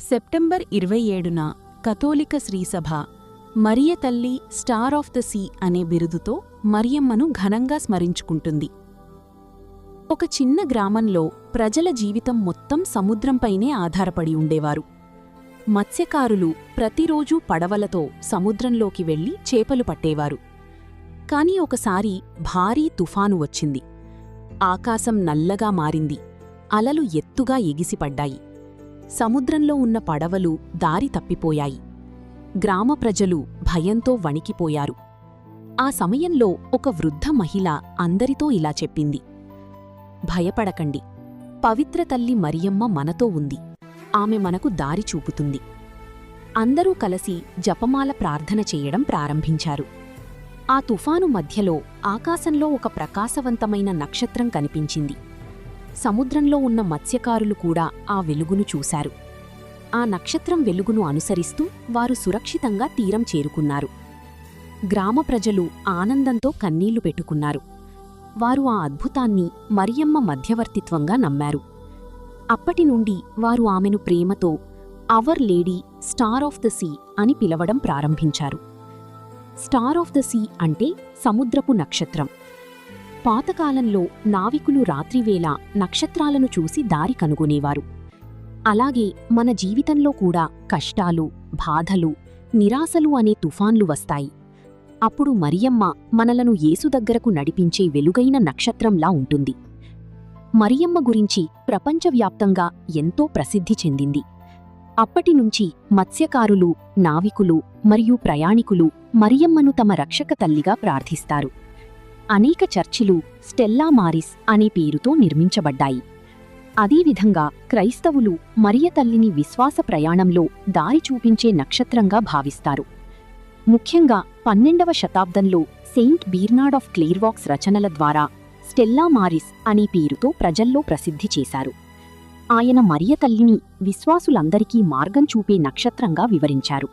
September 27న కథోలిక శ్రీసభ మరియ తల్లి స్టార్ ఆఫ్ ద సీ అనే బిరుదుతో మరియమ్మను ఘనంగా స్మరించుకుంటుంది. ఒక చిన్న గ్రామంలో ప్రజల జీవితం మొత్తం సముద్రంపైనే ఆధారపడి ఉండేవారు. మత్స్యకారులు ప్రతిరోజూ పడవలతో సముద్రంలోకి వెళ్లి చేపలు పట్టేవారు. కాని ఒకసారి భారీ తుఫాను వచ్చింది. ఆకాశం నల్లగా మారింది. అలలు ఎత్తుగా ఎగిసిపడ్డాయి. సముద్రంలో ఉన్న పడవలు దారి తప్పిపోయాయి. గ్రామ ప్రజలు భయంతో వణికిపోయారు. ఆ సమయంలో ఒక వృద్ధ మహిళ అందరితో ఇలా చెప్పింది: భయపడకండి, పవిత్ర తల్లి మరియమ్మ మనతో ఉంది. ఆమె మనకు దారి చూపుతుంది. అందరూ కలిసి జపమాల ప్రార్థన చేయడం ప్రారంభించారు. ఆ తుఫాను మధ్యలో ఆకాశంలో ఒక ప్రకాశవంతమైన నక్షత్రం కనిపించింది. సముద్రంలో ఉన్న మత్స్యకారులు కూడా ఆ వెలుగును చూశారు. ఆ నక్షత్రం వెలుగును అనుసరిస్తూ వారు సురక్షితంగా తీరం చేరుకున్నారు. గ్రామ ప్రజలు ఆనందంతో కన్నీళ్లు పెట్టుకున్నారు. వారు ఆ అద్భుతాన్ని మరియమ్మ మధ్యవర్తిత్వంగా నమ్మారు. అప్పటినుండి వారు ఆమెను ప్రేమతో our lady star of the sea అని పిలవడం ప్రారంభించారు. స్టార్ ఆఫ్ ద సీ అంటే సముద్రపు నక్షత్రం. పాతకాలంలో నావికులు రాత్రివేళ నక్షత్రాలను చూసి దారి కనుగొనేవారు. అలాగే మన జీవితంలో కూడా కష్టాలు, బాధలు, నిరాశలు అనే తుఫాన్లు వస్తాయి. అప్పుడు మరియమ్మ మనలను యేసు దగ్గరకు నడిపించే వెలుగైన నక్షత్రంలా ఉంటుంది. మరియమ్మ గురించి ప్రపంచవ్యాప్తంగా ఎంతో ప్రసిద్ధి చెందింది. అప్పటినుంచి మత్స్యకారులు, నావికులు మరియు ప్రయాణికులు మరియమ్మను తమ రక్షక తల్లిగా ప్రార్థిస్తారు. అనేక చర్చిలు స్టెల్లా మారిస్ అనే పేరుతో నిర్మించబడ్డాయి. అదేవిధంగా క్రైస్తవులు మరియ తల్లిని విశ్వాస ప్రయాణంలో దారి చూపించే నక్షత్రంగా భావిస్తారు. ముఖ్యంగా 12వ శతాబ్దంలో సెయింట్ బీర్నార్డ్ ఆఫ్ క్లేర్వాక్స్ రచనల ద్వారా స్టెల్లా మారిస్ అనే పేరుతో ప్రజల్లో ప్రసిద్ధి చేశారు. ఆయన మరియ తల్లిని విశ్వాసులందరికీ మార్గం చూపే నక్షత్రంగా వివరించారు.